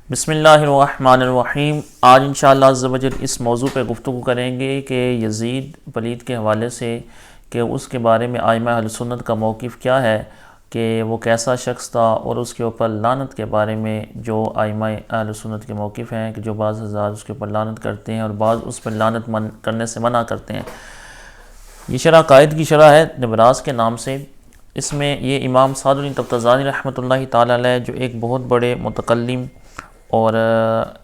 بسم اللہ الرحمن الرحیم۔ آج انشاءاللہ عز و جل اس موضوع پہ گفتگو کریں گے کہ یزید پلید کے حوالے سے کہ اس کے بارے میں ائمہ اہل سنت کا موقف کیا ہے، کہ وہ کیسا شخص تھا، اور اس کے اوپر لعنت کے بارے میں جو ائمہ اہل سنت کے موقف ہیں کہ جو بعض حضرات اس کے اوپر لعنت کرتے ہیں اور بعض اس پر لعنت کرنے سے منع کرتے ہیں۔ یہ شرح قائد کی شرح ہے نبراس کے نام سے۔ اس میں یہ امام سعد الدین طبطزانی رحمۃ اللہ تعالی علیہ جو ایک بہت بڑے متکلم اور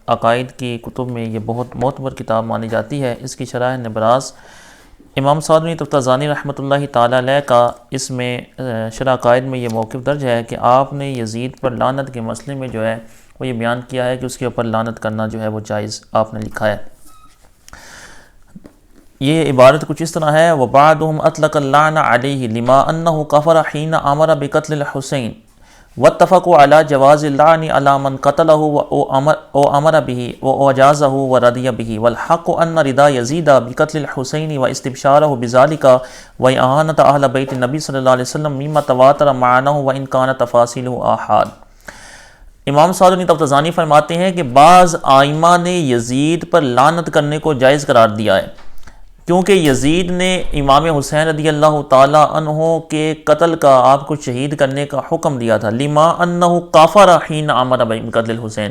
عقائد کی کتب میں یہ بہت معتبر کتاب مانی جاتی ہے، اس کی شرح نبراس۔ امام سعد الدین طبطزانی رحمۃ اللہ تعالی علیہ کا اس میں شرح قائد میں یہ موقف درج ہے کہ آپ نے یزید پر لعنت کے مسئلے میں جو ہے وہ یہ بیان کیا ہے کہ اس کے اوپر لعنت کرنا جو ہے وہ جائز آپ نے لکھا ہے۔ یہ عبارت کچھ اس طرح ہے: وَبَعْدُهُمْ أَطْلَقَ اللَّعْنَ عَلَيْهِ لِمَا أَنَّهُ كَفَرَ حِينَ أَمَرَ بِقَتْلِ الْحُسَيْنِ وَاتَّفَقُوا عَلَى جَوَازِ اللَّعْنِ عَلَى مَنْ قَتَلَهُ وَأَمَرَ بِهِ وَأَجَازَهُ وَرَضِيَ بِهِ، وَالْحَقُّ أَنَّ رِضَا يَزِيدَ بِقَتْلِ الْحُسَيْنِ وَاسْتِبْشَارَهُ بِذَلِكَ وَإِعَانَةَ أَهْلِ بَيْتِ النَّبِيِّ صلی اللہ علیہ وسلم مما تواتر معناه وَإِنْ كَانَ تَفَاصِيلُهُ آحاد۔ امام سعد الدین طبطزانی فرماتے ہیں کہ بعض آئمہ نے یزید پر لعنت کرنے کو جائز قرار دیا ہے، کیونکہ یزید نے امام حسین رضی اللہ تعالی عنہ کے قتل کا، آپ کو شہید کرنے کا حکم دیا تھا۔ لما انہ کافر حین امر بقتل الحسین،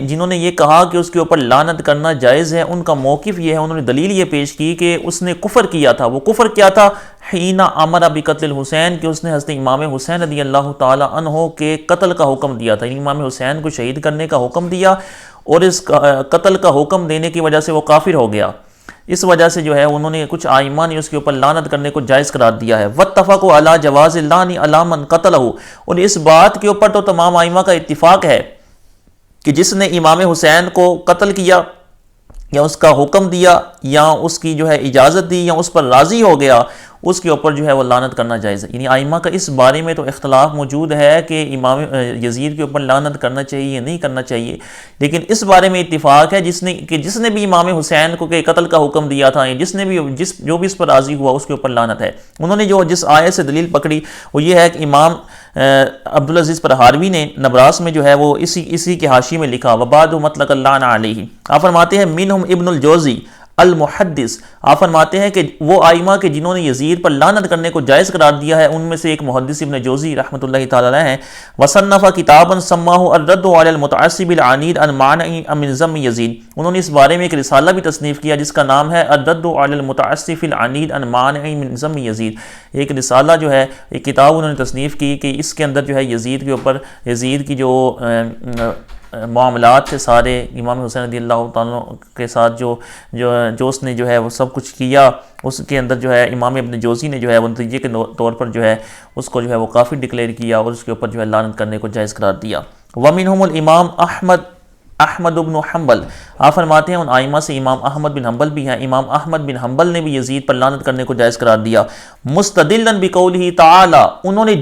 جنہوں نے یہ کہا کہ اس کے اوپر لعنت کرنا جائز ہے، ان کا موقف یہ ہے، انہوں نے دلیل یہ پیش کی کہ اس نے کفر کیا تھا۔ وہ کفر کیا تھا؟ حین امر بقتل الحسین، کہ اس نے حضرت امام حسین رضی اللہ تعالی عنہ کے قتل کا حکم دیا تھا، یعنی امام حسین کو شہید کرنے کا حکم دیا، اور اس قتل کا حکم دینے کی وجہ سے وہ کافر ہو گیا۔ اس وجہ سے جو ہے انہوں نے کچھ آئمہ نے اس کے اوپر لعنت کرنے کو جائز قرار دیا ہے۔ واتفقوا علی جواز اللعن علی من قتلہ، اور اس بات کے اوپر تو تمام آئمہ کا اتفاق ہے کہ جس نے امام حسین کو قتل کیا یا اس کا حکم دیا یا اس کی جو ہے اجازت دی یا اس پر راضی ہو گیا، اس کے اوپر جو ہے وہ لعنت کرنا جائز ہے۔ یعنی آئمہ کا اس بارے میں تو اختلاف موجود ہے کہ امام یزید کے اوپر لعنت کرنا چاہیے یا نہیں کرنا چاہیے، لیکن اس بارے میں اتفاق ہے جس نے بھی امام حسین کو کہ قتل کا حکم دیا تھا، جس نے بھی جو بھی اس پر راضی ہوا اس کے اوپر لعنت ہے۔ انہوں نے جس آیت سے دلیل پکڑی وہ یہ ہے کہ امام عبدالعزیز پرہاروی نے نبراس میں جو ہے وہ اسی کے حاشی میں لکھا: وبعد مطلق اللعن علیہ۔ آپ فرماتے ہیں منہم ابن الجوزی المحدث، آپ فرماتے ہیں کہ وہ آئمہ کے جنہوں نے یزید پر لعنت کرنے کو جائز قرار دیا ہے، ان میں سے ایک محدث ابن جوزی رحمۃ اللہ تعالی علیہ ہیں۔ وصنف کتابا سماہ الرد علی المتعصب العنید عن مانع من ذم یزید، انہوں نے اس بارے میں ایک رسالہ بھی تصنیف کیا جس کا نام ہے الرد علی المتعصب العنید عن مانع من ذم یزید۔ ایک رسالہ جو ہے، ایک کتاب انہوں نے تصنیف کی کہ اس کے اندر جو ہے یزید کے اوپر، یزید کی جو معاملات تھے سارے، امام حسین رضی اللہ تعالیٰ کے ساتھ جو اس نے جو ہے وہ سب کچھ کیا، اس کے اندر جو ہے امام ابن جوزی نے جو ہے وہ نتیجے کے طور پر جو ہے اس کو جو ہے وہ کافر ڈکلیئر کیا اور اس کے اوپر جو ہے لعنت کرنے کو جائز قرار دیا۔ ومنہم الامام احمد بن حنبل، آپ فرماتے ہیں ان آئمہ سے امام احمد بن حنبل بھی ہیں۔ امام احمد بن حنبل نے بھی یزید پر لعنت کرنے کو جائز قرار دیا، مستدلا بقولہ تعالی، انہوں نے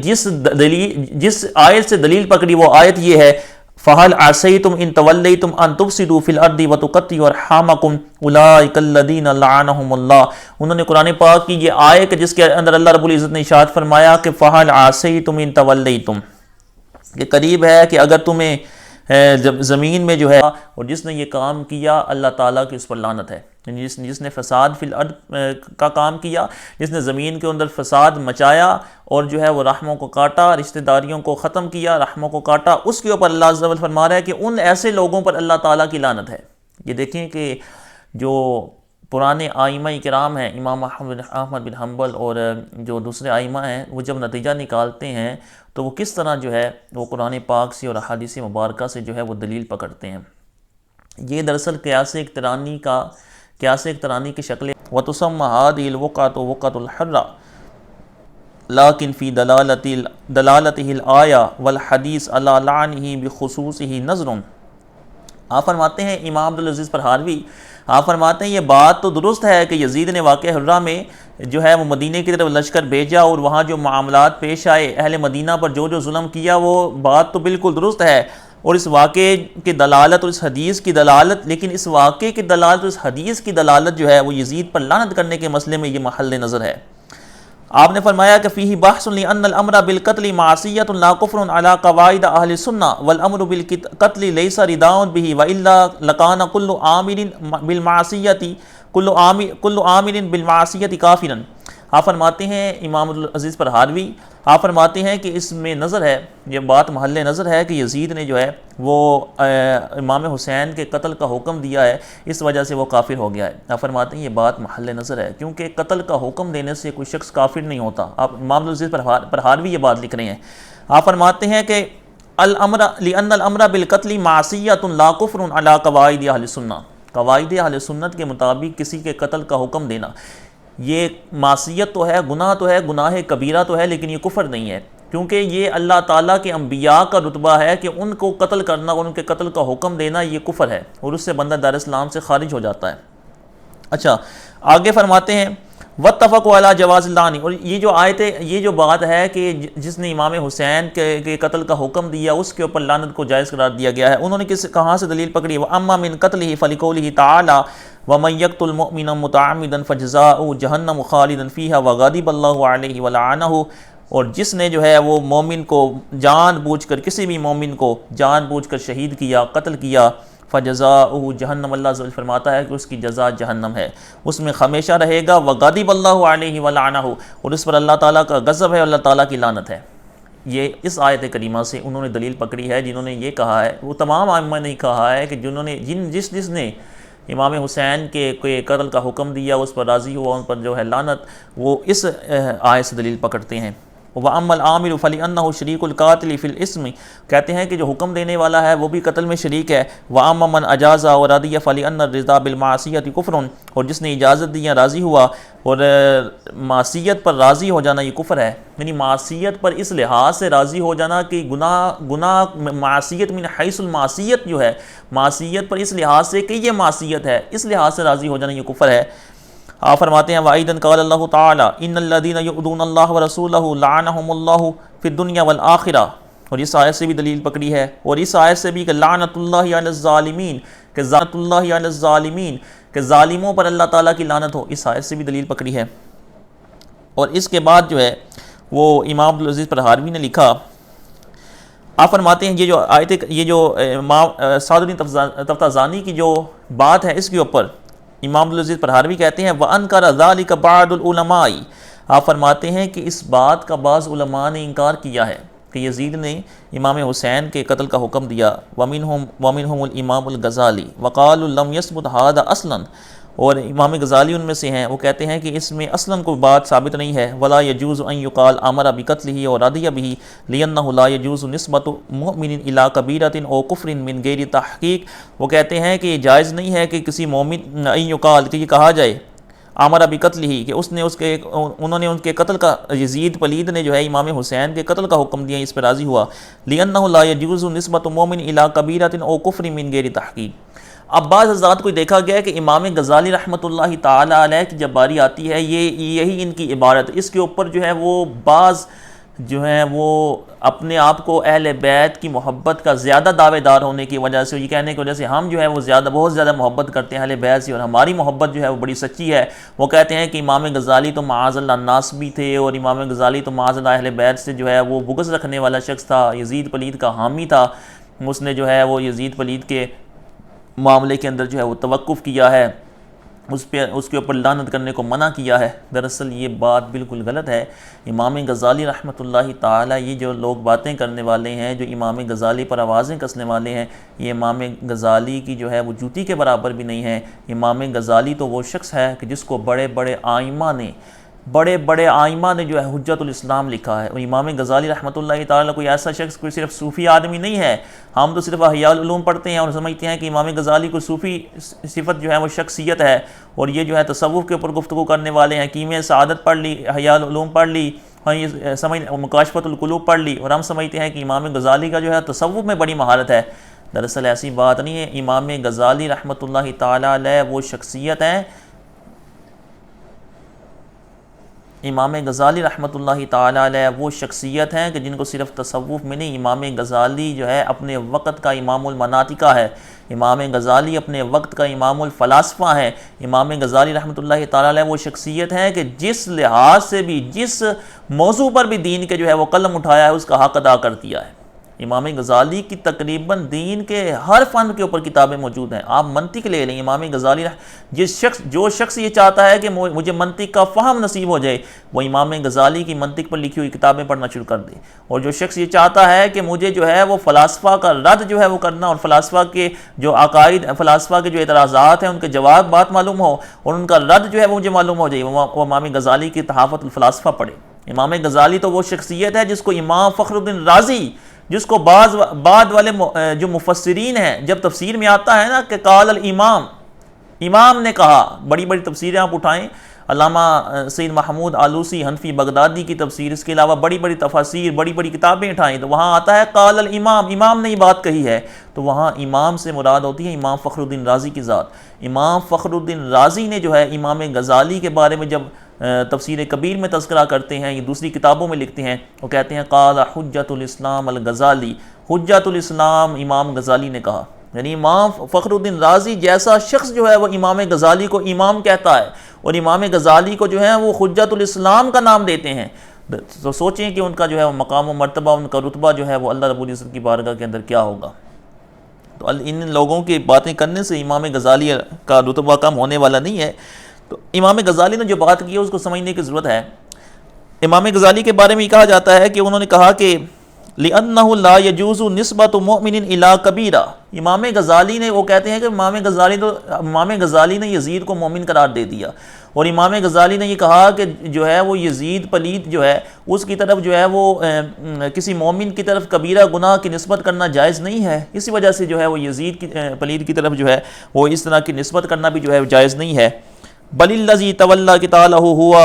جس آیت سے دلیل پکڑی وہ آیت یہ ہے: فَهَلْ عَصَيْتُمْ إِن تَوَلَّيْتُمْ أَن تُفْسِدُوا فِي الْأَرْضِ وَتُقَطِّعُوا أَرْحَامَكُمْ أُولَٰئِكَ الَّذِينَ لَعَنَهُمُ اللَّهُ۔ انہوں نے قرآن پاک کی یہ آیت جس کے اندر اللہ رب العزت نے ارشاد فرمایا کہ فَهَلْ عَصَيْتُمْ إِن تَوَلَّيْتُمْ، کہ قریب ہے کہ اگر تمہیں زمین میں جو ہے اور جس نے یہ کام کیا اللہ تعالیٰ کی اس پر لعنت ہے، یعنی جس نے فساد فی الارض کا کام کیا، جس نے زمین کے اندر فساد مچایا اور جو ہے وہ رحموں کو کاٹا، رشتہ داریوں کو ختم کیا، رحموں کو کاٹا، اس کے اوپر اللہ عز و جل فرما رہا ہے کہ ان ایسے لوگوں پر اللہ تعالیٰ کی لعنت ہے۔ یہ دیکھیں کہ جو پرانے آئمہ کرام ہیں، امام احمد بن حنبل اور جو دوسرے آئمہ ہیں، وہ جب نتیجہ نکالتے ہیں تو وہ کس طرح جو ہے وہ قرآن پاک سے اور احادیث مبارکہ سے جو ہے وہ دلیل پکڑتے ہیں۔ یہ دراصل قیاس اقترانی کی شکل ہے۔ وَتُسَمَّى هَذِهِ الْوُقْعَةُ وُقْعَةُ الْحَرَّةِ لَكِنْ فِي دَلَالَتِهِ الْآيَةِ وَالْحَدِيثِ عَلَى لَعْنِهِ بِخُصُوصِهِ نَظْرٌ۔ آپ فرماتے ہیں امام عبدالعزیز پرہاروی، آپ فرماتے ہیں یہ بات تو درست ہے کہ یزید نے واقعہ حرہ میں جو ہے وہ مدینہ کی طرف لشکر بھیجا اور وہاں جو معاملات پیش آئے، اہل مدینہ پر جو ظلم کیا، وہ بات تو بالکل درست ہے، اور اس واقعے کی دلالت اور اس حدیث کی دلالت، لیکن اس واقعے کی دلالت اور اس حدیث کی دلالت جو ہے وہ یزید پر لعنت کرنے کے مسئلے میں یہ محل نظر ہے۔ آپ نے فرمایا کہ فیہ بحث لأن الامر بالقتل معصیۃ لا کفر علی قواعد اہل السنہ والامر بالقتل لیس رداء به والا لکان کل عامل بالمعصیۃ کل عامل بالمعصیۃ کافرا۔ آپ فرماتے ہیں امام العزیز پرہاروی، آپ فرماتے ہیں کہ اس میں نظر ہے، یہ بات محل نظر ہے کہ یزید نے جو ہے وہ امام حسین کے قتل کا حکم دیا ہے، اس وجہ سے وہ کافر ہو گیا ہے۔ آپ فرماتے ہیں یہ بات محل نظر ہے، کیونکہ قتل کا حکم دینے سے کوئی شخص کافر نہیں ہوتا۔ آپ امام العزیز پرہاروی یہ بات لکھ رہے ہیں۔ آپ فرماتے ہیں کہ لأن الامر بالقتل معصیۃ لا کفر علی قواعد اہل السنہ، قواعد اہل سنت کے مطابق کسی کے قتل کا حکم دینا یہ معصیت تو ہے، گناہ تو ہے، گناہ کبیرہ تو ہے، لیکن یہ کفر نہیں ہے، کیونکہ یہ اللہ تعالیٰ کے انبیاء کا رتبہ ہے کہ ان کو قتل کرنا اور ان کے قتل کا حکم دینا یہ کفر ہے، اور اس سے بندہ دار اسلام سے خارج ہو جاتا ہے۔ اچھا آگے فرماتے ہیں واتفقوا علی جواز اللعن، اور یہ جو آیت ہے، یہ جو بات ہے کہ جس نے امام حسین کے قتل کا حکم دیا اس کے اوپر لعنت کو جائز قرار دیا گیا ہے، انہوں نے کہاں سے دلیل پکڑی؟ وَأَمَّا مِن قَتْلِهِ فَلِقَوْلِهِ تَعَالَى وَمَن يَقْتُلْ مُؤْمِنًا مُتَعَمِّدًا فَجَزَاؤُهُ جَهَنَّمُ خَالِدًا فِيهَا وَغَضِبَ اللَّهُ عَلَيْهِ وَلَعَنَهُ، اور جس نے جو ہے وہ مومن کو جان بوجھ کر، کسی بھی مومن کو جان بوجھ کر شہید کیا، قتل کیا، فَجَزَاؤُهُ جَهَنَّمُ، اللہ عز و جل فرماتا ہے کہ اس کی جزا جہنم ہے، اس میں ہمیشہ رہے گا۔ وَغَضِبَ اللَّهُ عَلَيْهِ وَلَعَنَهُ، اور اس پر اللہ تعالیٰ کا غضب ہے اور اللہ تعالیٰ کی لعنت ہے۔ یہ اس آیت کریمہ سے انہوں نے دلیل پکڑی ہے، جنہوں نے یہ کہا ہے، وہ تمام ائمہ نے کہا ہے کہ جنہوں نے جس نے امام حسین کے قتل کا حکم دیا، اس پر راضی ہوا، ان پر جو ہے لعنت، وہ اس آیت سے دلیل پکڑتے ہیں۔ وَأَمَّا الْعَامِلُ فَلِأَنَّهُ شَرِيكُ الْقَاتِلِ فِي الْإِثْمِ، کہتے ہیں کہ جو حکم دینے والا ہے وہ بھی قتل میں شریک ہے۔ وَأَمَّا مَنْ أَجَازَ وَرَضِيَ فَلِأَنَّ الرِّضَا بِالْمَعْصِيَةِ كُفْرٌ، اور جس نے اجازت دی یا راضی ہوا اور معصیت پر راضی ہو جانا یہ کفر ہے، یعنی معصیت پر اس لحاظ سے راضی ہو جانا کہ گناہ معصیت من حیث المعصیت جو ہے، معصیت پر اس لحاظ سے کہ یہ معصیت ہے، اس لحاظ سے راضی ہو جانا یہ کفر ہے۔ آپ فرماتے ہیں وَأَيْضًا قال اللہ تعالی ان الذین یؤذون اللہ ورسولہ لعنہم اللہ فی الدنیا والآخرہ، اور اس آیت سے بھی دلیل پکڑی ہے، اور اس آیت سے بھی کہ لعنت اللہ علی الظالمین، کہ لعنت اللہ علی الظالمین، کہ ظالموں پر اللہ تعالیٰ کی لعنت ہو، اس آیت سے بھی دلیل پکڑی ہے۔ اور اس کے بعد جو ہے وہ امام عبدالعزیز پرہاروی نے لکھا، آپ فرماتے ہیں یہ جو آیت، یہ جو سعد الدین تفتازانی کی جو بات ہے اس کے اوپر امام عبدالعزیز پرہاروی کہتے ہیں وَأَنْكَرَ ذَلِكَ بَعْضُ الْعُلَمَاءِ، آپ فرماتے ہیں کہ اس بات کا بعض علماء نے انکار کیا ہے کہ یزید نے امام حسین کے قتل کا حکم دیا۔ وَمِنْهُمُ الْإِمَامُ الْغَزَالِي وَقَالُوا لَمْ يَثْبُتْ هَذَا أَصْلًا، اور امام غزالی ان میں سے ہیں، وہ کہتے ہیں کہ اس میں اصلاً کوئی بات ثابت نہیں ہے۔ وَلَا يَجُوزُ أَن يُقَالَ أَمَرَ بِقَتْلِهِ وَرَضِيَ بِهِ لِأَنَّهُ لَا يَجُوزُ نِسْبَةُ مُؤْمِنٍ إِلَىٰ كَبِيرَةٍ أَوْ كُفْرٍ مِنْ غَيْرِ تَحْقِيقٍ، وہ کہتے ہیں کہ یہ جائز نہیں ہے کہ کسی مومن أن يُقال، کہ یہ کہا جائے امر بقتلہ، کہ انہوں نے ان کے قتل کا، یزید پلید نے جو ہے امام حسین کے قتل کا حکم دیا، اس پہ راضی ہوا۔ لِأَنَّهُ لَا يَجُوزُ نِسْبَةُ مُؤْمِنٍ إِلَىٰ كَبِيرَةٍ أَوْ كُفْرٍ مِنْ غَيْرِ تَحْقِيقٍ۔ اب بعض حضرات کو دیکھا گیا ہے کہ امام غزالی رحمۃ اللہ تعالی علیہ کی جب باری آتی ہے، یہی ان کی عبارت، اس کے اوپر جو ہے وہ بعض جو ہیں وہ اپنے آپ کو اہل بیت کی محبت کا زیادہ دعوے دار ہونے کی وجہ سے، یہ کہنے کی وجہ سے ہم جو ہے وہ بہت زیادہ محبت کرتے ہیں اہل بیت سے، اور ہماری محبت جو ہے وہ بڑی سچی ہے، وہ کہتے ہیں کہ امام غزالی تو معاذ اللہ ناس بھی تھے، اور امام غزالی تو معاذ اللہ اہل بیت سے جو ہے وہ بغض رکھنے والا شخص تھا، یزید پلید کا حامی تھا، اس نے جو ہے وہ یزید پلید کے معاملے کے اندر جو ہے وہ توقف کیا ہے، اس کے اوپر لعنت کرنے کو منع کیا ہے۔ دراصل یہ بات بالکل غلط ہے۔ امام غزالی رحمۃ اللہ تعالی، یہ جو لوگ باتیں کرنے والے ہیں، جو امام غزالی پر آوازیں کسنے والے ہیں، یہ امام غزالی کی جو ہے وہ جوتی کے برابر بھی نہیں ہے۔ امام غزالی تو وہ شخص ہے کہ جس کو بڑے بڑے آئمہ نے جو ہے حجت الاسلام لکھا ہے، اور امام غزالی رحمۃ اللہ تعالیٰ کوئی ایسا شخص، کوئی صرف صوفی آدمی نہیں ہے۔ ہم تو صرف احیاء العلوم پڑھتے ہیں اور سمجھتے ہیں کہ امام غزالی کو صوفی صفت جو ہے وہ شخصیت ہے، اور یہ جو ہے تصوف کے اوپر گفتگو کرنے والے ہیں، کیمیا سعادت پڑھ لی، احیاء العلوم پڑھ لی، مکاشفۃ القلوب پڑھ لی، اور ہم سمجھتے ہیں کہ امام غزالی کا جو ہے تصوف میں بڑی مہارت ہے۔ دراصل ایسی بات نہیں ہے۔ امام غزالی رحمۃ اللہ تعالیٰ علیہ وہ شخصیت ہیں امام غزالی رحمۃ اللہ تعالی علیہ وہ شخصیت ہیں کہ جن کو صرف تصوف میں نہیں، امام غزالی جو ہے اپنے وقت کا امام المناطقہ ہے، امام غزالی اپنے وقت کا امام الفلاسفہ ہے۔ امام غزالی رحمۃ اللہ تعالی علیہ وہ شخصیت ہے کہ جس لحاظ سے بھی، جس موضوع پر بھی دین کے جو ہے وہ قلم اٹھایا ہے، اس کا حق ادا کر دیا ہے۔ امام غزالی کی تقریباً دین کے ہر فن کے اوپر کتابیں موجود ہیں۔ آپ منطق لے لیں، امام غزالی جو شخص یہ چاہتا ہے کہ مجھے منطق کا فہم نصیب ہو جائے، وہ امام غزالی کی منطق پر لکھی ہوئی کتابیں پڑھنا شروع کر دے۔ اور جو شخص یہ چاہتا ہے کہ مجھے جو ہے وہ فلاسفہ کا رد جو ہے وہ کرنا، اور فلاسفہ کے جو عقائد، فلاسفہ کے جو اعتراضات ہیں ان کے جواب بات معلوم ہو اور ان کا رد جو ہے وہ مجھے معلوم ہو جائے، وہ امام غزالی کی تحافت الفلاسفہ پڑھے۔ امام غزالی تو وہ شخصیت ہے جس کو امام فخر الدین رازی، جس کو بعد والے جو مفسرین ہیں، جب تفسیر میں آتا ہے نا کہ قال الامام، امام نے کہا، بڑی بڑی تفسیریں آپ اٹھائیں، علامہ سید محمود آلوسی حنفی بغدادی کی تفسیر، اس کے علاوہ بڑی بڑی تفاسیر، بڑی بڑی کتابیں اٹھائیں تو وہاں آتا ہے قال الامام، امام نے یہ بات کہی ہے، تو وہاں امام سے مراد ہوتی ہے امام فخر الدین رازی کی ذات۔ امام فخر الدین رازی نے جو ہے امام غزالی کے بارے میں جب تفسیر کبیر میں تذکرہ کرتے ہیں، یہ دوسری کتابوں میں لکھتے ہیں، وہ کہتے ہیں قال حجت الاسلام الغزالی، حجت الاسلام امام غزالی نے کہا۔ یعنی امام فخر الدین رازی جیسا شخص جو ہے وہ امام غزالی کو امام کہتا ہے، اور امام غزالی کو جو ہے وہ حجت الاسلام کا نام دیتے ہیں۔ تو سوچیں کہ ان کا جو ہے وہ مقام و مرتبہ، ان کا رتبہ جو ہے وہ اللہ رب العزت کی بارگاہ کے اندر کیا ہوگا۔ تو ان لوگوں کی باتیں کرنے سے امام غزالی کا رتبہ کم ہونے والا نہیں ہے۔ تو امام غزالی نے جو بات کی ہے اس کو سمجھنے کی ضرورت ہے۔ امام غزالی کے بارے میں یہ کہا جاتا ہے کہ انہوں نے کہا کہ لِأَنَّهُ لَا يَجُوزُ نِسْبَةُ مُؤْمِنٍ إِلَىٰ كَبِيرَةٍ، امام غزالی نے، وہ کہتے ہیں کہ امام غزالی نے یزید کو مومن قرار دے دیا، اور امام غزالی نے یہ کہا کہ جو ہے وہ یزید پلید جو ہے اس کی طرف جو ہے وہ کسی مومن کی طرف کبیرہ گناہ کی نسبت کرنا جائز نہیں ہے، اسی وجہ سے جو ہے وہ یزید کی پلید کی طرف جو ہے وہ اس طرح کی نسبت کرنا بھی جو ہے جائز نہیں ہے۔ بل الذی تولی قتالہ ہوا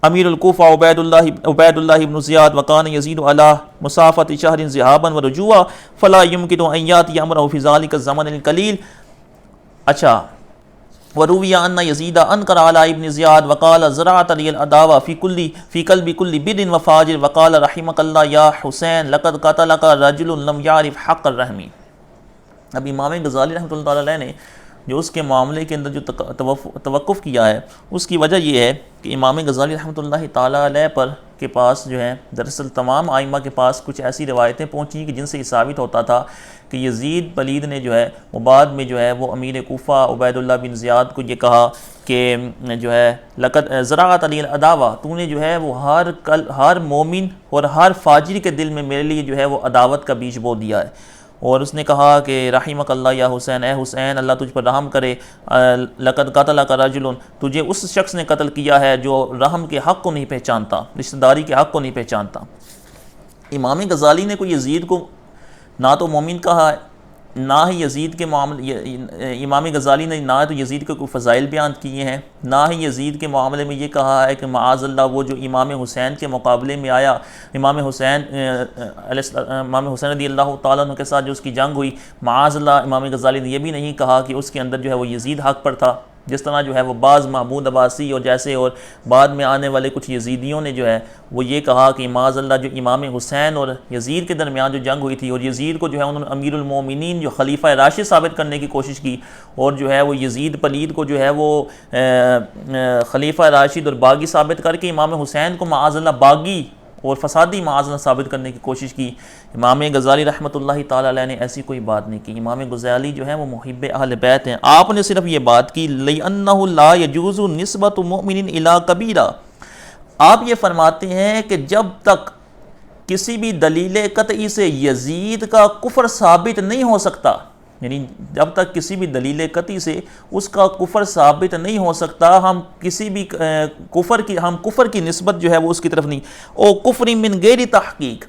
امیر الکوفہ عبید اللہ بن زیاد وکان یزید علی مسافۃ شہر ذہابا ورجوعا فلا یمکن ان یاتی امرہ فی ذلک الزمن القلیل۔ اچھا، وروی ان یزید انکر علی ابن زیاد وقال زرعت لی العداوہ فی قلب کل بر وفاجر وقال رحمک اللہ یا حسین لقد قتلک رجل لم یعرف حق الرحم۔ اب امام غزالی رحمۃ اللہ علیہ نے جو اس کے معاملے کے اندر جو توقف کیا ہے، اس کی وجہ یہ ہے کہ امام غزالی رحمۃ اللہ تعالیٰ علیہ پر کے پاس جو ہے دراصل تمام ائمہ کے پاس کچھ ایسی روایتیں پہنچیں کہ جن سے یہ ثابت ہوتا تھا کہ یزید پلید نے جو ہے وہ بعد میں جو ہے وہ امیر کوفہ عبید اللہ بن زیاد کو یہ کہا کہ جو ہے لقد زرعت علی العداوہ، تو نے جو ہے وہ ہر مومن اور ہر فاجر کے دل میں میرے لیے جو ہے وہ عداوت کا بیج بو دیا ہے۔ اور اس نے کہا کہ رحمک اللہ یا حسین، اے حسین اللہ تجھ پر رحم کرے، لقد قتلک رجل، تجھے اس شخص نے قتل کیا ہے جو رحم کے حق کو نہیں پہچانتا، رشتہ داری کے حق کو نہیں پہچانتا۔ امام غزالی نے کوئی یزید کو نہ تو مومن کہا ہے، نہ ہی یزید کے معاملے، امام غزالی نے نہ تو یزید کے کوئی فضائل بیان کیے ہیں، نہ ہی یزید کے معاملے میں یہ کہا ہے کہ معاذ اللہ وہ جو امام حسین کے مقابلے میں آیا، امام حسین رضی اللہ تعالیٰ عنہ کے ساتھ جو اس کی جنگ ہوئی، معاذ اللہ امام غزالی نے یہ بھی نہیں کہا کہ اس کے اندر جو ہے وہ یزید حق پر تھا، جس طرح جو ہے وہ بعض محمود عباسی اور جیسے اور بعد میں آنے والے کچھ یزیدیوں نے جو ہے وہ یہ کہا کہ معاذ اللہ جو امام حسین اور یزید کے درمیان جو جنگ ہوئی تھی اور یزید کو جو ہے انہوں نے امیر المومنین جو خلیفہ راشد ثابت کرنے کی کوشش کی، اور جو ہے وہ یزید پلید کو جو ہے وہ خلیفہ راشد اور باغی ثابت کر کے امام حسین کو معاذ اللہ باغی اور فسادی معاذ اللہ ثابت کرنے کی کوشش کی۔ امام غزالی رحمۃ اللہ تعالیٰ علیہ نے ایسی کوئی بات نہیں کی۔ امام غزالی جو ہے وہ محب اہل بیت ہیں، آپ نے صرف یہ بات کی لِأَنَّهُ لَا يَجُوزُ نِسْبَةُ مُؤْمِنٍ إِلَىٰ كَبِيرَةٍ۔ آپ یہ فرماتے ہیں کہ جب تک کسی بھی دلیل قطعی سے یزید کا کفر ثابت نہیں ہو سکتا، یعنی جب تک کسی بھی دلیل قطعی سے اس کا کفر ثابت نہیں ہو سکتا، ہم کسی بھی کفر کی نسبت جو ہے وہ اس کی طرف نہیں، او کفر من غیر تحقیق،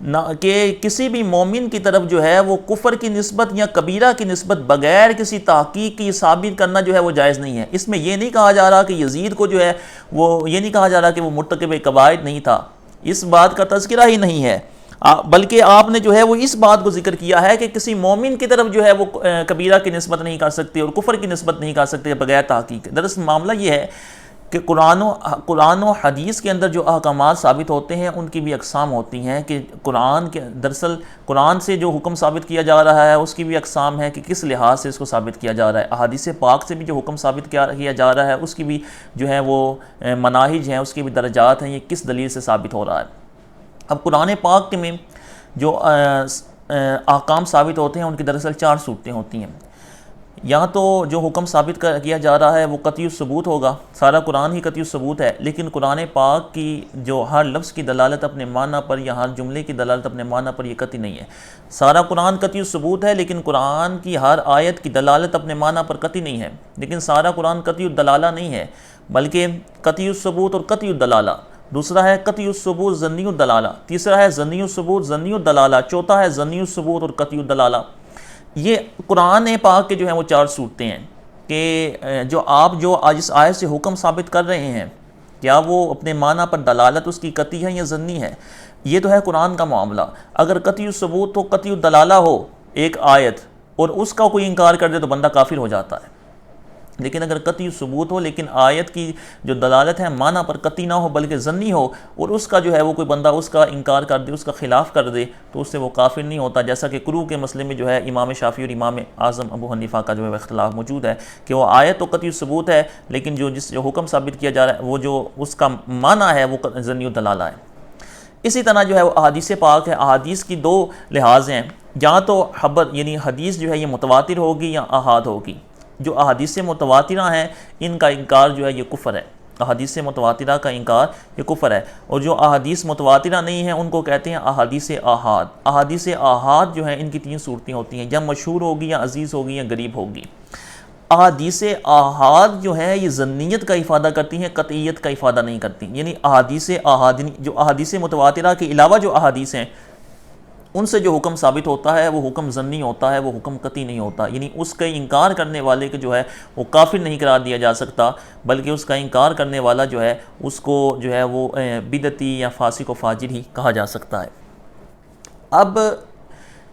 نہ کہ کسی بھی مومن کی طرف جو ہے وہ کفر کی نسبت یا کبیرہ کی نسبت بغیر کسی تحقیق کی ثابت کرنا جو ہے وہ جائز نہیں ہے۔ اس میں یہ نہیں کہا جا رہا کہ یزید کو جو ہے وہ یہ نہیں کہا جا رہا کہ وہ مرتکب کبائر نہیں تھا، اس بات کا تذکرہ ہی نہیں ہے، بلکہ آپ نے جو ہے وہ اس بات کو ذکر کیا ہے کہ کسی مومن کی طرف جو ہے وہ کبیرہ کی نسبت نہیں کر سکتے اور کفر کی نسبت نہیں کر سکتے بغیر تحقیق۔ دراصل معاملہ یہ ہے کہ قرآن و حدیث کے اندر جو احکامات ثابت ہوتے ہیں ان کی بھی اقسام ہوتی ہیں کہ دراصل قرآن سے جو حکم ثابت کیا جا رہا ہے اس کی بھی اقسام ہے کہ کس لحاظ سے اس کو ثابت کیا جا رہا ہے. احادیث پاک سے بھی جو حکم ثابت کیا جا رہا ہے اس کی بھی جو ہے وہ مناہج ہیں, اس کے بھی درجات ہیں, یہ کس دلیل سے ثابت ہو رہا ہے. اب قرآن پاک میں جو احکام ثابت ہوتے ہیں ان کی دراصل 4 صورتیں ہوتی ہیں. یا تو جو حکم ثابت کیا جا رہا ہے وہ قطعی الثبوت ہوگا, سارا قرآن ہی قطعی الثبوت ہے, لیکن قرآن پاک کی جو ہر لفظ کی دلالت اپنے معنی پر یا ہر جملے کی دلالت اپنے معنی پر یہ قطعی نہیں ہے. سارا قرآن قطعی الثبوت ہے لیکن قرآن کی ہر آیت کی دلالت اپنے معنی پر قطعی نہیں ہے. لیکن سارا قرآن قطعی الدلالہ نہیں ہے بلکہ قطعی الثبوت اور قطعی الدلالہ. دوسرا ہے قطعی الثبوت ظنی الدلالہ, تیسرا ہے ظنی الثبوت ظنی الدلالہ, چوتھا ہے ظنی الثبوت اور قطعی الدلالہ. یہ قرآن پاک کے جو ہیں وہ 4 صورتیں ہیں کہ جو آپ جو اس آیت سے حکم ثابت کر رہے ہیں کیا وہ اپنے معنی پر دلالت اس کی قطعی ہے یا ظنی ہے. یہ تو ہے قرآن کا معاملہ. اگر قطعی الثبوت تو قطعی الدلالہ ہو ایک آیت اور اس کا کوئی انکار کر دے تو بندہ کافر ہو جاتا ہے. لیکن اگر قطعی ثبوت ہو لیکن آیت کی جو دلالت ہے معنی پر قطعی نہ ہو بلکہ ظنی ہو اور اس کا جو ہے وہ کوئی بندہ اس کا انکار کر دے, اس کا خلاف کر دے تو اس سے وہ کافر نہیں ہوتا. جیسا کہ کرو کے مسئلے میں جو ہے امام شافعی اور امام اعظم ابو حنیفہ کا جو ہے اختلاف موجود ہے کہ وہ آیت تو قطعی ثبوت ہے لیکن جو حکم ثابت کیا جا رہا ہے وہ جو اس کا معنی ہے وہ ظنی الدلالہ ہے. اسی طرح جو ہے وہ احادیث پاک ہے. احادیث کی 2 لحاظ ہیں, یا تو خبر یعنی حدیث جو ہے یہ متواتر ہوگی یا احاد ہوگی. جو احادیث متواترہ ہیں ان کا انکار جو ہے یہ کفر ہے. احادیث متواترہ کا انکار یہ کفر ہے. اور جو احادیث متواترہ نہیں ہیں ان کو کہتے ہیں احادیث آحاد. احادیث آحاد جو ہیں ان کی 3 صورتیں ہوتی ہیں, یا مشہور ہوگی یا عزیز ہوگی یا غریب ہوگی. احادیث آحاد جو ہے یہ ظنیت کا افادہ کرتی ہیں, قطعیت کا افادہ نہیں کرتی. یعنی احادیث آحاد جو احادیث متواترہ کے علاوہ جو احادیث ہیں ان سے جو حکم ثابت ہوتا ہے وہ حکم ظنی ہوتا ہے, وہ حکم قطعی نہیں ہوتا. یعنی اس کا انکار کرنے والے کے جو ہے وہ کافر نہیں قرار دیا جا سکتا بلکہ اس کا انکار کرنے والا جو ہے اس کو جو ہے وہ بدعتی یا فاسق و فاجر ہی کہا جا سکتا ہے. اب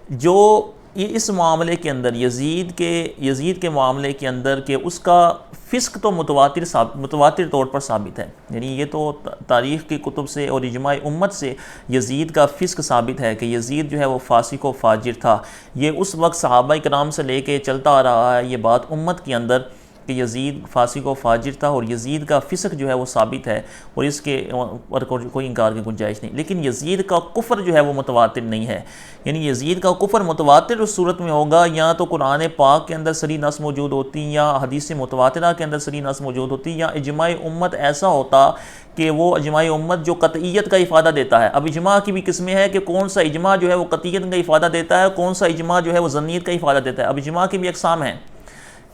جو اس معاملے کے اندر یزید کے معاملے کے اندر کہ اس کا فسق تو متواتر طور پر ثابت ہے. یعنی یہ تو تاریخ کی کتب سے اور اجماع امت سے یزید کا فسق ثابت ہے کہ یزید جو ہے وہ فاسق و فاجر تھا. یہ اس وقت صحابہ کرام سے لے کے چلتا آ رہا ہے یہ بات امت کے اندر کہ یزید فاسق و فاجر تھا اور یزید کا فسق جو ہے وہ ثابت ہے اور اس کے اور کوئی انکار کی گنجائش نہیں. لیکن یزید کا کفر جو ہے وہ متواتر نہیں ہے. یعنی یزید کا کفر متواتر اس صورت میں ہوگا یا تو قرآن پاک کے اندر صریح نص موجود ہوتی یا حدیث متواترہ کے اندر صریح نص موجود ہوتی یا اجماع امت ایسا ہوتا کہ وہ اجماع امت جو قطعیت کا افادہ دیتا ہے. اب اجماع کی بھی قسمیں ہیں کہ کون سا اجماع جو ہے وہ قطعیت کا افادہ دیتا ہے, کون سا اجماع جو ہے وہ ظنیت کا افادہ دیتا ہے. اب اجماع کی بھی اقسام ہیں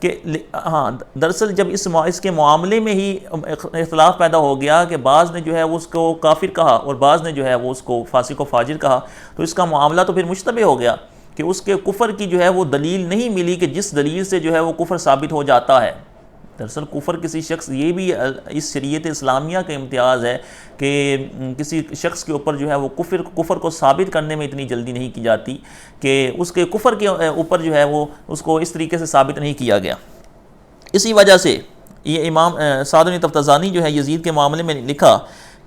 کہ ہاں دراصل جب اس کے معاملے میں ہی اختلاف پیدا ہو گیا کہ بعض نے جو ہے وہ اس کو کافر کہا اور بعض نے جو ہے وہ اس کو فاسق و فاجر کہا تو اس کا معاملہ تو پھر مشتبہ ہو گیا کہ اس کے کفر کی جو ہے وہ دلیل نہیں ملی کہ جس دلیل سے جو ہے وہ کفر ثابت ہو جاتا ہے. دراصل کفر کسی شخص یہ بھی اس شریعت اسلامیہ کا امتیاز ہے کہ کسی شخص کے اوپر جو ہے وہ کفر کو ثابت کرنے میں اتنی جلدی نہیں کی جاتی کہ اس کے کفر کے اوپر جو ہے وہ اس کو اس طریقے سے ثابت نہیں کیا گیا. اسی وجہ سے یہ امام سعد بن طفتزانی جو ہے یزید کے معاملے میں لکھا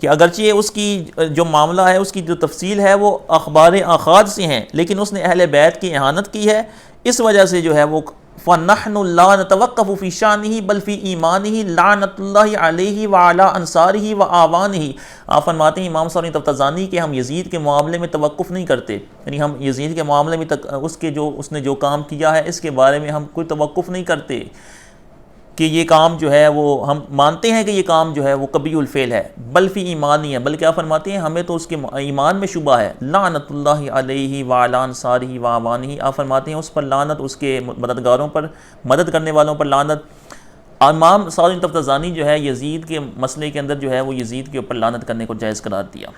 کہ اگرچہ اس کی جو معاملہ ہے اس کی جو تفصیل ہے وہ اخبار آحاد سے ہیں لیکن اس نے اہل بیت کی اہانت کی ہے. اس وجہ سے جو ہے وہ فَنَحْنُ لَا نَتَوَقَّفُ فِي شَانِهِ بَلْ فِي إِيمَانِهِ لَعْنَةُ اللَّهِ عَلَيْهِ وَعَلَىٰ أَنصَارِهِ وَآوَانِهِ. آپ فرماتے ہیں امام صاحب طفتزانی کہ ہم یزید کے معاملے میں توقف نہیں کرتے. یعنی ہم یزید کے معاملے میں اس نے جو کام کیا ہے اس کے بارے میں ہم کوئی توقف نہیں کرتے کہ یہ کام جو ہے وہ ہم مانتے ہیں کہ یہ کام جو ہے وہ قبیح الفعل ہے بل فی ایمانی ہے. بلکہ آپ فرماتے ہیں ہمیں تو اس کے ایمان میں شبہ ہے. لعنت اللہ علیہ وعلی انصارہ وآوانہ. آپ فرماتے ہیں اس پر لعنت, اس کے مددگاروں پر, مدد کرنے والوں پر لعنت. امام سعد بن طفتزانی جو ہے یزید کے مسئلے کے اندر جو ہے وہ یزید کے اوپر لعنت کرنے کو جائز قرار دیا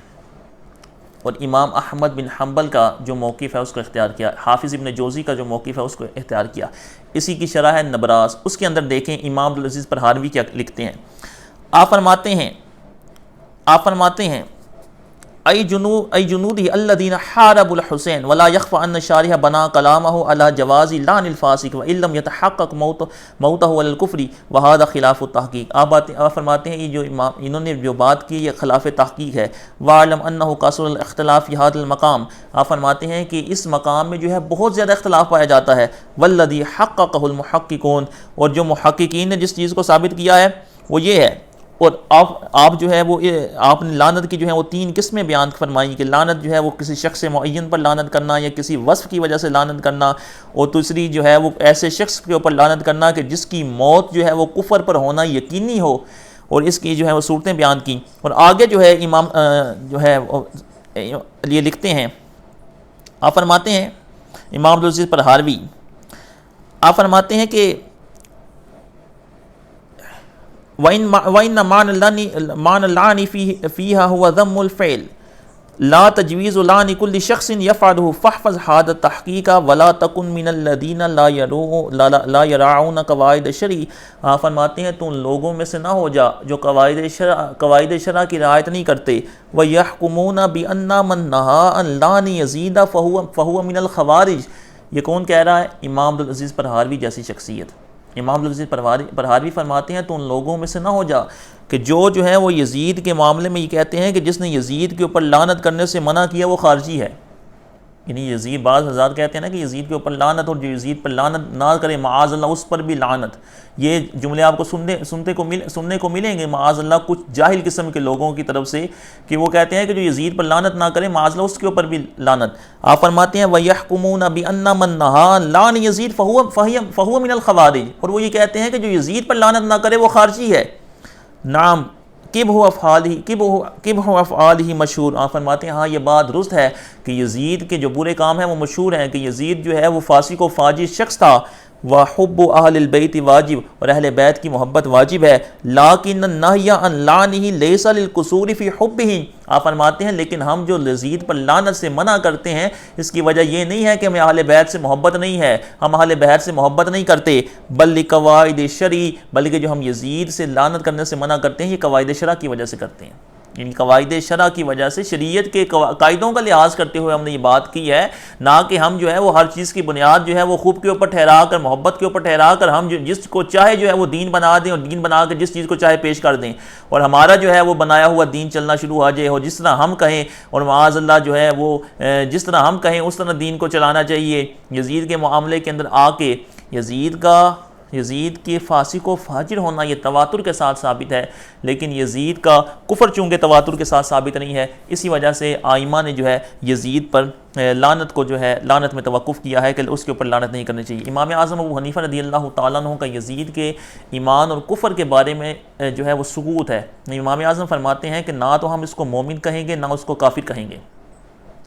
اور امام احمد بن حنبل کا جو موقف ہے اس کو اختیار کیا. حافظ ابن جوزی کا جو موقف ہے اس کو اختیار کیا. اسی کی شرح ہے نبراس, اس کے اندر دیکھیں امام عبدالعزیز پرہاروی کیا لکھتے ہیں. آپ فرماتے ہیں ای جنودی الذین حاربوا الحسین ولا یخفى ان الشارح بنا کلامہ علی جواز لعن الفاسق وان لم یتحقق موتہ علی الکفر وہذا خلاف التحقیق۔ آپ فرماتے ہیں یہ جو انہوں نے جو بات کی یہ خلاف تحقیق ہے۔ وَاعْلَمْ أَنَّهُ كَثُرَ الْاخْتِلَافُ فِي هَذَا الْمَقَامِ، آپ فرماتے ہیں کہ اس مقام میں جو ہے بہت زیادہ اختلاف پایا جاتا ہے۔ وَالَّذِي حَقَّقَهُ الْمُحَقِّقُونَ، اور جو محققین نے جس چیز کو ثابت کیا ہے وہ یہ ہے۔ اور آپ جو ہے وہ آپ نے لعنت کی جو ہے وہ 3 قسمیں بیان فرمائی کہ لعنت جو ہے وہ کسی شخص معین پر لعنت کرنا یا کسی وصف کی وجہ سے لعنت کرنا، اور دوسری جو ہے وہ ایسے شخص کے اوپر لعنت کرنا کہ جس کی موت جو ہے وہ کفر پر ہونا یقینی ہو، اور اس کی جو ہے وہ صورتیں بیان کی۔ اور آگے جو ہے امام جو ہے یہ لکھتے ہیں، آپ فرماتے ہیں امام عبدالعزیز پرہاروی، آپ فرماتے ہیں کہ وَإِنَّ مَعْنَ اللَّعْنِ فِيهَا هُوَ ذَمُّ الْفِعْلِ لَا تَجْوِيزُ لَعْنِ كُلِّ شَخْصٍ يَفْعَلُهُ فَاحْفَظْ هَذَا التَّحْقِيقَ وَلَا تَكُنْ مِنَ الَّذِينَ لَا يَرَعُونَ قَوَاعِدَ الشَّرْعِ۔ آپ فرماتے ہیں تو ان لوگوں میں سے نہ ہو جا جو قواعد شرع کی رعایت نہیں کرتے۔ وَيَحْكُمُونَ بِأَنَّ مَنْ نَهَىٰ عَنْ لَعْنِ يَزِيدَ فَهُوَ مِنَ الْخَوَارِجِ۔ یہ کون کہہ رہا ہے؟ امام عبدالعزیز پرہاروی جیسی شخصیت۔ امام عبدالعزیز پرہاروی فرماتے ہیں تو ان لوگوں میں سے نہ ہو جا کہ جو ہے وہ یزید کے معاملے میں یہ کہتے ہیں کہ جس نے یزید کے اوپر لعنت کرنے سے منع کیا وہ خارجی ہے۔ یعنی یزید، بعض حضرات کہتے ہیں نا کہ یزید کے اوپر لعنت، اور جو یزید پر لعنت نہ کرے معاذ اللہ اس پر بھی لعنت، یہ جملے آپ کو سننے کو ملیں گے معاذ اللہ کچھ جاہل قسم کے لوگوں کی طرف سے، کہ وہ کہتے ہیں کہ جو یزید پر لعنت نہ کرے معاذ اللہ اس کے اوپر بھی لعنت۔ آپ فرماتے ہیں وَيَحْكُمُونَ بِأَنَّ مَنْ نَهَىٰ لَعْنَ يَزِيدَ فَهُوَ مِنَ الْخَوَارِجِ، اور وہ یہ کہتے ہیں کہ جو یزید پر لعنت نہ کرے وہ خارجی ہے۔ نعم قبح افعالہ مشہور، آپ فرماتے ہیں ہاں یہ بات درست ہے کہ یزید کے جو برے کام ہیں وہ مشہور ہیں، کہ یزید جو ہے وہ فاسق و فاجر شخص تھا۔ وحب اہل البیت واجب، اور اہل بیت کی محبت واجب ہے۔ لیکن النہی عن لعنہ لیس للقصور فی حبہ، آپ فرماتے ہیں لیکن ہم جو یزید پر لعنت سے منع کرتے ہیں اس کی وجہ یہ نہیں ہے کہ ہمیں اہل بیت سے محبت نہیں ہے، ہم اہل بیت سے محبت نہیں کرتے، بل لقواعد شرعی، بلکہ جو ہم یزید سے لعنت کرنے سے منع کرتے ہیں یہ قواعد شرع کی وجہ سے کرتے ہیں۔ یعنی قواعد شرع کی وجہ سے، شریعت کے قاعدوں کا لحاظ کرتے ہوئے ہم نے یہ بات کی ہے، نہ کہ ہم جو ہے وہ ہر چیز کی بنیاد جو ہے وہ خوب کے اوپر ٹھہرا کر، محبت کے اوپر ٹھہرا کر ہم جس کو چاہے جو ہے وہ دین بنا دیں، اور دین بنا کے جس چیز کو چاہے پیش کر دیں، اور ہمارا جو ہے وہ بنایا ہوا دین چلنا شروع ہو جائے، اور جس طرح ہم کہیں، اور معاذ اللہ جو ہے وہ جس طرح ہم کہیں اس طرح دین کو چلانا چاہیے۔ یزید کے معاملے کے اندر آ کے یزید کے فاسق و فاجر ہونا یہ تواتر کے ساتھ ثابت ہے، لیکن یزید کا کفر چونکہ تواتر کے ساتھ ثابت نہیں ہے، اسی وجہ سے آئمہ نے جو ہے یزید پر لعنت کو جو ہے لعنت میں توقف کیا ہے کہ اس کے اوپر لعنت نہیں کرنی چاہیے۔ امام اعظم ابو حنیفہ رضی اللہ تعالیٰ عنہ کا یزید کے ایمان اور کفر کے بارے میں جو ہے وہ ثبوت ہے۔ امام اعظم فرماتے ہیں کہ نہ تو ہم اس کو مومن کہیں گے، نہ اس کو کافر کہیں گے،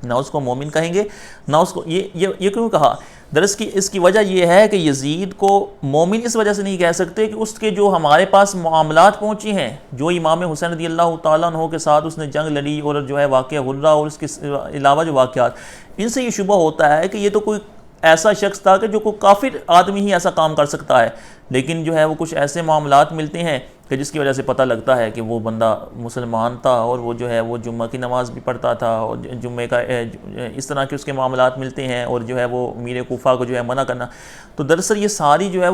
نہ اس کو مومن کہیں گے، نہ اس کو یہ کیوں کہا؟ دراصل اس کی وجہ یہ ہے کہ یزید کو مومن اس وجہ سے نہیں کہہ سکتے کہ اس کے جو ہمارے پاس معاملات پہنچی ہیں، جو امام حسین رضی اللہ تعالیٰ عنہ کے ساتھ اس نے جنگ لڑی، اور جو ہے واقعہ غرہ اور اس کے علاوہ جو واقعات، ان سے یہ شبہ ہوتا ہے کہ یہ تو کوئی ایسا شخص تھا کہ جو کوئی کافر آدمی ہی ایسا کام کر سکتا ہے، لیکن جو ہے وہ کچھ ایسے معاملات ملتے ہیں کہ جس کی وجہ سے پتہ لگتا ہے کہ وہ بندہ مسلمان تھا، اور وہ جو ہے وہ جمعہ کی نماز بھی پڑھتا تھا، اور جمعے کا اس طرح کے اس کے معاملات ملتے ہیں، اور جو ہے وہ امیر کوفہ کو جو ہے منع کرنا۔ تو دراصل یہ ساری جو ہے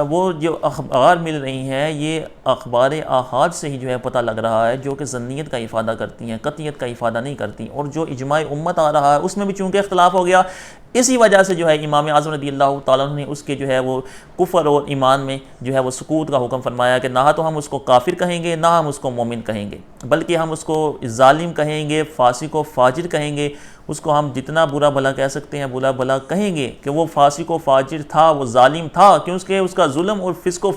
وہ جو اخبار مل رہی ہیں یہ اخبار آحاد سے ہی جو ہے پتہ لگ رہا ہے، جو کہ ظنیت کا افادہ کرتی ہیں، قطعیت کا افادہ نہیں کرتی، اور جو اجماع امت آ رہا ہے اس میں بھی چونکہ اختلاف ہو گیا، اسی وجہ سے جو ہے امام اعظم رضی اللہ تعالیٰ عنہ نے اس کے جو ہے وہ کفر اور ایمان میں جو ہے وہ سکوت کا حکم فرمایا کہ نہ تو ہم اس کو کافر کہیں گے، نہ ہم اس کو مومن کہیں گے، بلکہ ہم اس کو ظالم کہیں گے، فاسق و فاجر کہیں گے، اس کو ہم جتنا برا بھلا کہہ سکتے ہیں برا بھلا کہیں گے کہ وہ فاسق و فاجر تھا، وہ ظالم تھا، کیونکہ اس کا ظلم اور فسق و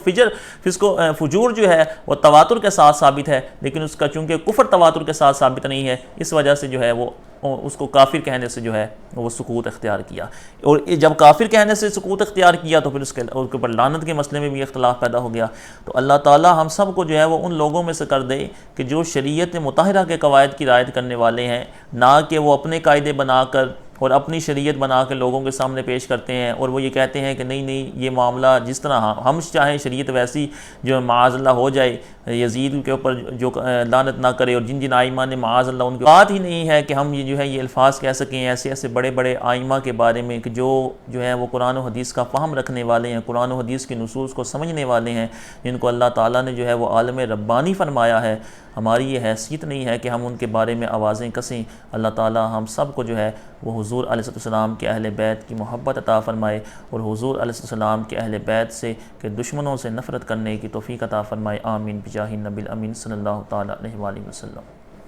فجور جو ہے وہ تواتر کے ساتھ ثابت ہے، لیکن اس کا چونکہ کفر تواتر کے ساتھ ثابت نہیں ہے، اس وجہ سے جو ہے وہ اس کو کافر کہنے سے جو ہے وہ سکوت اختیار کیا، اور جب کافر کہنے سے سکوت اختیار کیا تو پھر اس کے اوپر لعنت کے مسئلے میں بھی اختلاف پیدا ہو گیا۔ تو اللہ تعالی ہم سب کو جو ہے وہ ان لوگوں میں سے کر دے کہ جو شریعت مطہرہ کے قواعد کی رعایت کرنے والے ہیں، نہ کہ وہ اپنے قاعدے بنا کر اور اپنی شریعت بنا کے لوگوں کے سامنے پیش کرتے ہیں، اور وہ یہ کہتے ہیں کہ نہیں نہیں یہ معاملہ جس طرح ہم چاہیں شریعت ویسی جو معاذ اللہ ہو جائے، یزید کے اوپر جو لعنت نہ کرے، اور جن جن آئمہ نے معاذ اللہ ان کی بات ہی نہیں ہے کہ ہم یہ جو ہے یہ الفاظ کہہ سکیں ایسے ایسے بڑے بڑے آئمہ کے بارے میں کہ جو ہے وہ قرآن و حدیث کا فہم رکھنے والے ہیں، قرآن و حدیث کی نصوص کو سمجھنے والے ہیں، جن کو اللہ تعالیٰ نے جو ہے وہ عالم ربانی فرمایا ہے۔ ہماری یہ حیثیت نہیں ہے کہ ہم ان کے بارے میں آوازیں کسیں۔ اللہ تعالیٰ ہم سب کو جو ہے وہ حضور علیہ السلام کے اہل بیت کی محبت عطا فرمائے، اور حضور علیہ السلام کے اہل بیت سے کہ دشمنوں سے نفرت کرنے کی توفیق عطا فرمائے۔ آمین بجاہ النبی الامین صلی اللہ تعالیٰ علیہ وآلہ وسلم۔